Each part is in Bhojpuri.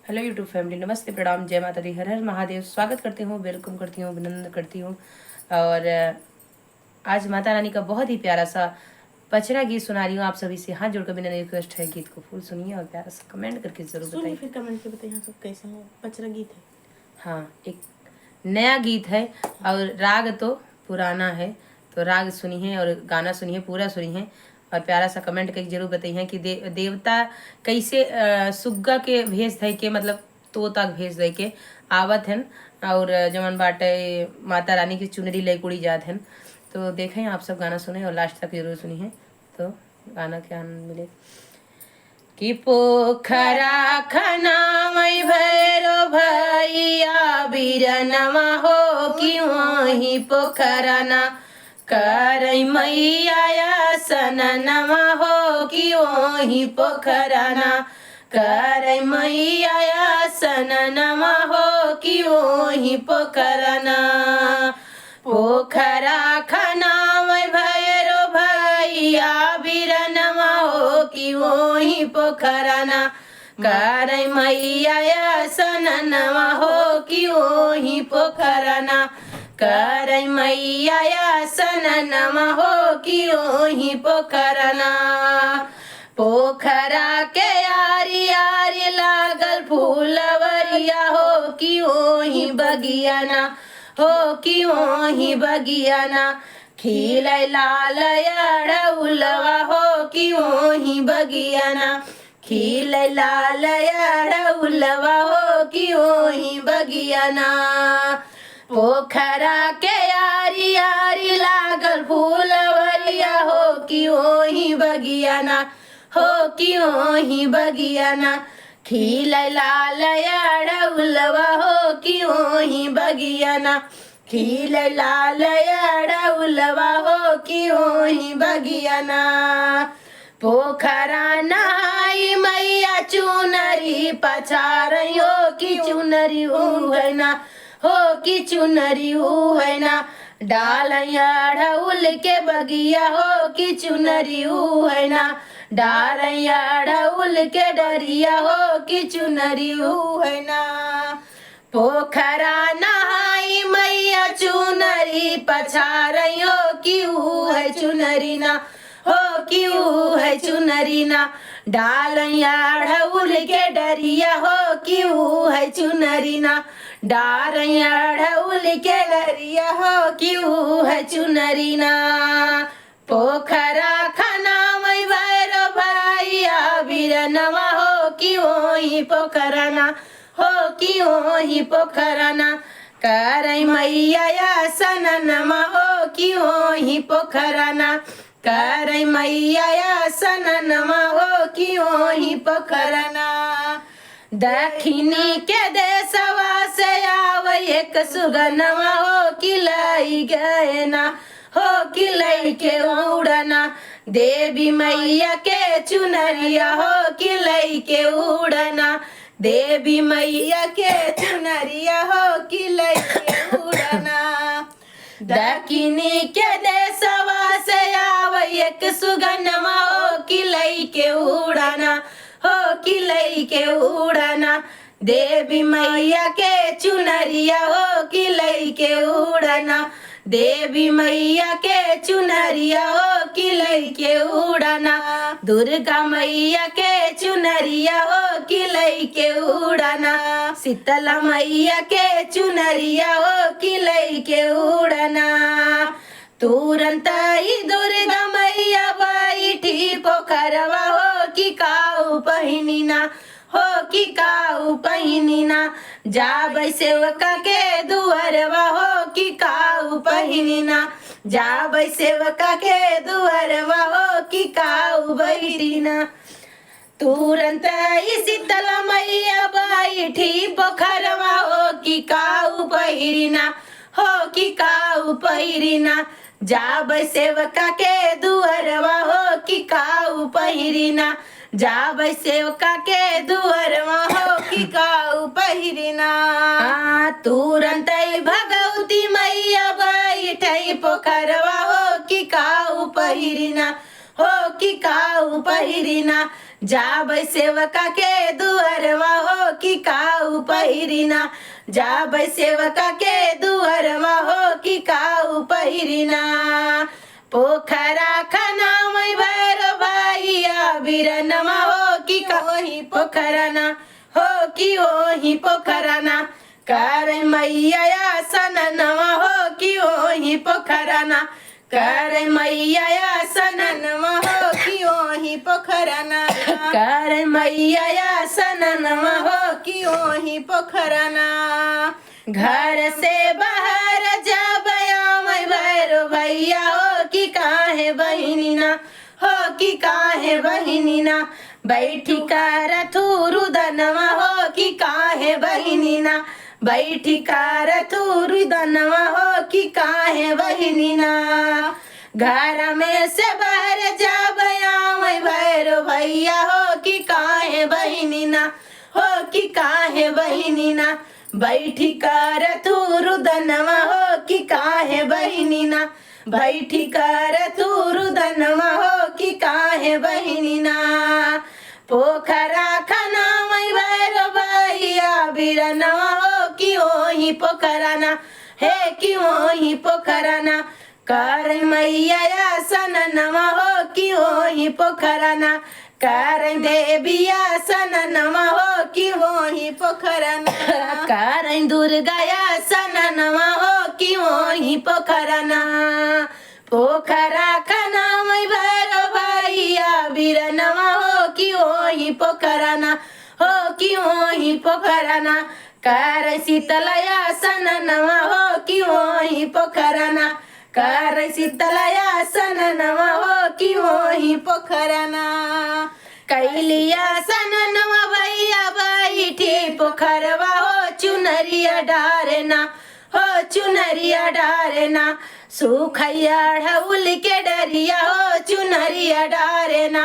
हेलो यूट्यूब फैमिली, नमस्ते, प्रणाम, जय माता दी, हर हर महादेव। स्वागत करती हूँ, वेलकम करती हूँ, अभिनंदन करती हूँ। और आज माता रानी का बहुत ही प्यारा सा पचरा गीत सुना रही हूँ आप सभी से। हाथ जोड़कर मेरा रिक्वेस्ट है, गीत को फुल सुनिए और प्यारा सा कमेंट करके जरूर बताइए। फिर कमेंट के बताइए सब कैसा है। पचरा गीत है, हाँ, एक नया गीत है और राग तो पुराना है, तो राग सुनिए और गाना सुनिए, पूरा सुनिए और प्यारा सा कमेंट करके जरूर बताइए कि देवता कैसे सुग्गा के भेज थे के, मतलब तोता के भेज दे के आवत हन और जमन बाटे माता रानी की चुनरी ले कुड़ी जात हन। तो देखें आप सब, गाना सुने और लास्ट तक जरूर सुनिए तो गाना के आनंद मिले। कि पोखरा खनामय भैरो भैया बीरनमा हो कि वही पोखरा ना करई मैया सननमा हो कि वही पोखरा ना करई मैया सननमा हो कि वही पोखरा ना। पोखरा खनामय भैरो भैया बीरनमा हो कि वही पोखरा ना करई मैया सननमा हो कि वही पोखरा ना करई मैया सननमा हो कि वही पोखरा ना। पोखरा के यारी यारी लागल फूलवरिया हो कि वही बगिया ना हो कि वही बगिया ना खिलै लाल अड़उलवा हो कि वही बगिया ना खिलै लाल अड़उलवा हो कि वही बगिया ना। पोखरा के यारी यारी लागल फूलवरिया हो कि वही बगिया ना हो कि वही बगिया ना खिलै लाल अड़उलवा हो कि वही बगिया ना खिलै लाल अड़उलवा हो कि वही बगिया ना। पोखरा नहाई मैया चुनरी पछारई हो कि चुनरी है ना हो कि चुनरी है ना डालई अड़उल के बगिया हो कि चुनरी है ना डालई अड़उल के डरिया हो कि चुनरी है ना। पोखरा नहाई मैया चुनरी पछारई हो कि है चुनरी ना हो कि है चुनरी ना डालई अड़उल के डरिया हो कि है चुनरी ना डालई अड़उल के डरिया हो कि है चुनरी ना। पोखरा खनामय भैरो भैया बीरनमा हो कि वही पोखरा ना हो कि वही पोखरा ना करई मैया सननमा हो कि वही पोखरा ना करई मैया सननमा हो कि वही पोखरा ना। दक्षिणी के देशवा से आव एक सुगनमा हो कि लई गए ना हो कि लई के उड़ना देवी मैया के चुनरिया हो कि लई के उड़ना देवी मैया के चुनरिया हो कि लई के उड़ना। दक्षिणी के देशवा से आव एक सुगनमा हो कि लई के उड़ना हो कि लई के उड़ना देवी मैया के चुनरिया हो कि लई के उड़ना देवी मैया के चुनरिया हो कि लई के उड़ना दुर्गा मैया के चुनरिया हो कि लई के उड़ना शीतला मैया के चुनरिया हो कि लई के उड़ना। तुरंत ही दुर्गा मैया बैठी पोखरवा हो कि काऊ पहिनी ना हो कि काऊ पहिनी ना जाबै सेवका के दुअरवा हो कि काऊ पहिनी ना जाबै सेवका के दुअरवा हो कि काऊ बैठी ना। तुरंत ही शीतला मैया बैठी पोखरवा हो कि काऊ पहिरिना हो कि काऊ पहिरिना जाबै सेवका के दुअरवा हो कि काऊ पहिरिना जाबै सेवका के दुअरवा हो कि काऊ पहिरिना। तुरंत ही भगवती मैया बैठई पोखरवा हो कि काऊ पहिरिना हो कि काऊ पहिरिना जाबै सेवका के दुअरवा हो कि का पहिरिना जाबै सेवका के दुअरवा हो कि काऊ पहिरिना पोखरा खनामै भैरो भैया बिरनमा हो कि ओही पोखरना हो कि ओही पोखरना करे मैया सननमा हो कि ओही पोखरना करे मैया सननमा हो कि ओही पोखरना करे मैया सननमा हो कि ओही पोखरना घर से बाहर जाबयामै भैरो भैया हो कि काहे बहिनीना हो कि काहे बहिनीना बैठी कर थुरु दनवा हो कि काहे बहिनीना बैठी कर थुरु दनवा हो कि काहे बहिनीना घर में से बाहर जाबयामै भैरो भैया हो कि काहे बहिनीना हो कि काहे बहिनीना बैठी कर थुरु दनवा हो कि काहे बहिनीना बैठी कर थुरु दनवा हो कि काहे बहिनीना पोखरा खनामै भैरो भैया बिरनवा हो कि ओही पोखरना हे कि ओही पोखरना कर मैया सननमा हो कि ओही पोखरना कर देविया सननमा हो कि ओही पोखरना कर दुर्गाया सननमा हो कि ओही पोखरना पोखरा खनामै भैरो भैया बिरनमा हो कि ओही पोखरना हो कि ओही पोखरना कर शीतलया सननमा हो कि ओही पोखरना कर शीतलया सननमा हो कि ओही पोखरना कैलिया सननमा भैया बैठी पोखरवा हो चुनरिया डारना हो चुनरिया डारना सुखैया ढउल के डरिया हो चुनरिया डारना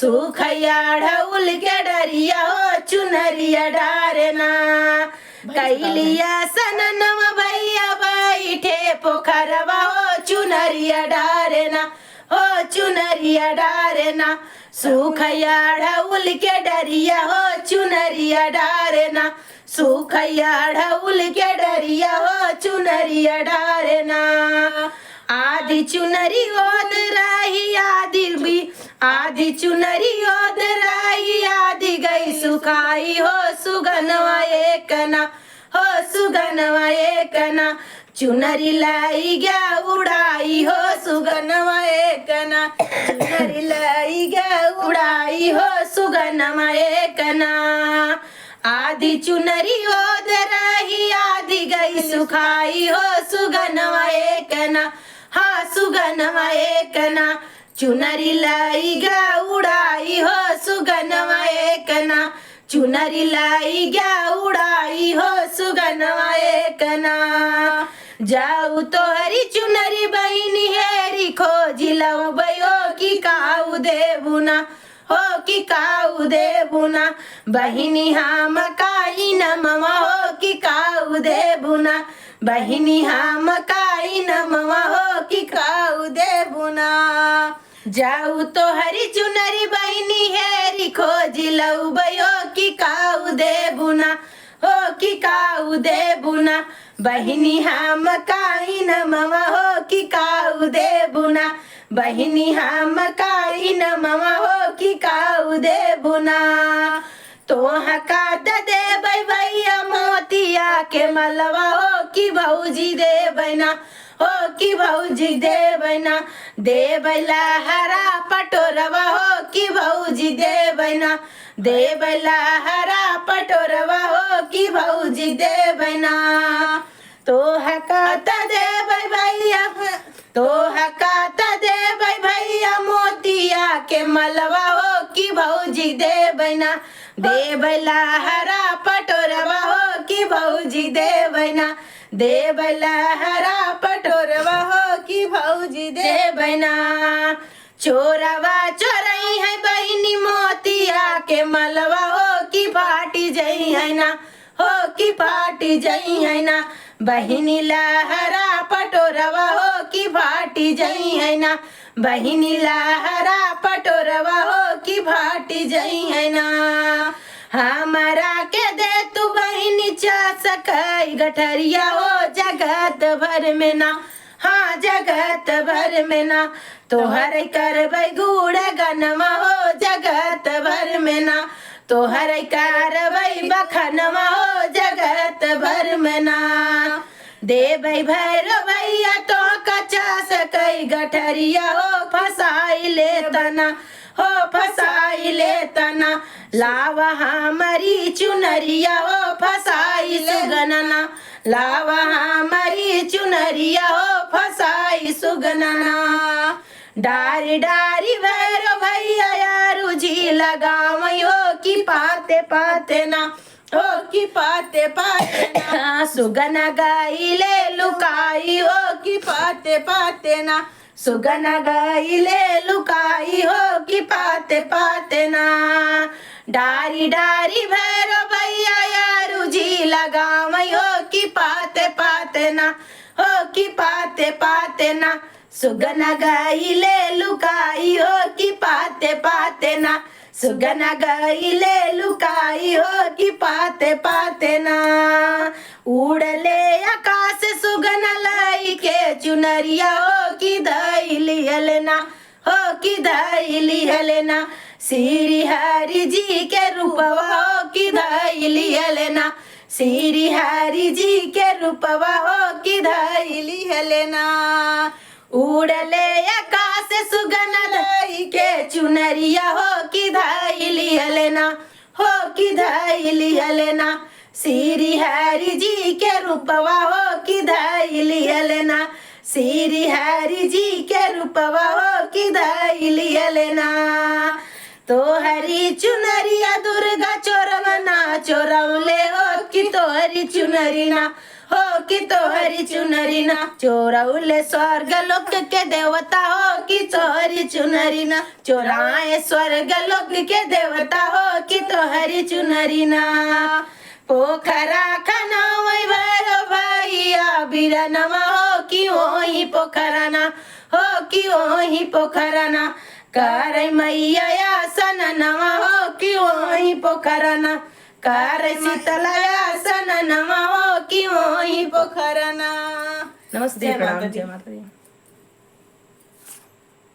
सुखैया ढउल के डरिया हो चुनरिया डारना कैलिया सननमा भैया बैठे पोखरवा हो चुनरिया डारना हो चुनरिया डारना सुखैया ढउल के डरिया हो चुनरिया डारना सुखैया ढउल के डरिया हो चुनरिया डारना आदि चुनरी ओद रही आदि चुनरी ओद रही आदि गई सुखाई हो सुगनवा एकना हो सुगनवा एकना चुनरी लाई गया उड़ाई हो सुगनवा एकना चुनरी लाई गया उड़ाई हो सुगनवा एकना आदि चुनरी ओद रही आदि गई सुखाई हो सुगनवा एकना हाँ सुगनवा एकना चुनरी लाई गया उड़ाई हो सुगनवा एकना चुनरी लाई गया उड़ाई हो सुगनवा एकना जाऊ तो हरी चुनरी बहिनी हेरी खोजी लऊ बयो कि काऊ देबुना हो कि काऊ देबुना बहिनी हम काई नमवा हो कि काऊ देबुना बहिनी हम काई नमवा हो कि काऊ देबुना जाऊ तो हरी चुनरी बहिनी हेरी खोजी लऊ बयो कि काऊ देबुना हो कि काऊ देबुना बहिनी हम काई नमवा हो कि काऊ देबुना बहिनी हम काई नमवा हो कि काऊ देबुना तोह का देबै भैया मोतिया के मलवा हो कि भौजी देबैना हो कि भौजी देबैना देबैला हरा पटोरवा हो कि भौजी देबैना देबैला हरा पटोरवा हो कि भौजी देबैना तोह का देबै भैया तोह का देबै भैया मोतिया के मलवा हो कि भौजी देबैना देबैला हरा पटोरवा हो कि भौजी देबैना देबैला हरा पटोरवा हो कि भौजी देबैना चोरवा चोरई है बहिनी मोतिया के मलवा हो कि फाटी जई है ना हो कि फाटी जई है ना बहिनी लहरा पटोरवा हो कि फाटी जई है ना बहिनी लहरा पटोरवा हो कि फाटी जई है ना हमारा के दे तू बहिनी 50 कई गठरिया हो जगत भर में ना, हाँ जगत भर में ना, तोहर करबै गुड़ गनमा हो जगत भर में ना, तोहर करबै बखनमा हो जगत भर में ना, देबै भैरो भैया तो 50 कई गठरिया हो फसाई ले तना, हो फसाई ले तना, लावा हमारी चुनरिया हो फसाई सुगनना, लावा हमारी चुनरिया हो फसाई सुगनना, डारी डारी भैरो भैया यारू जी लगाव हो कि पाते पाते ना, हो कि पाते पाते ना, सुगना गाइले लुकाई हो कि पाते पाते ना, सुगना गाइले लुकाई हो कि पाते पाते ना, डारी डारी भैरो भैया यारू जी लगाव हो कि पाते पाते ना, हो कि पाते पाते ना, सुगना गाइले लुकाई हो कि पाते पाते ना, सुगना गाइले लुकाई हो कि पाते पाते ना, उड़ले आकाश सुगना लाई के चुनरिया हो कि धैली हलना, हो कि धैली हलना, श्री हरि जी के रूपवा हो कि धैली हलना, श्री हरि जी के रूपवा हो कि धैली हलना, उड़ले आकाश सुगना लाई के चुनरिया हो कि धैली हलना, हो कि धैली हलना, श्री हरि जी के रूपवा हो कि धैली हलना, श्री हरि जी के रूपवा हो कि धैली हलना, तोहरी चुनरिया दुर्गा चोरवना चोरौले हो कि तोहरी चुनरी ना, हो कि तोहरी चुनरी ना, चोरौले स्वर्ग लोक के देवता हो कि तोहरी चुनरी ना, चोराए स्वर्ग लोक के देवता हो कि तोहरी चुनरी ना, पोखरा खनावै भैरो भैया बिरनमा हो कि ओही पोखरा ना, हो कि ओही पोखरा ना, करे मैया आसन नवा हो कि ओही पोखरा ना, करे शीतला आसन नवा हो कि ओही पोखरा ना। नमस्ते, प्रणाम, जय माता दी।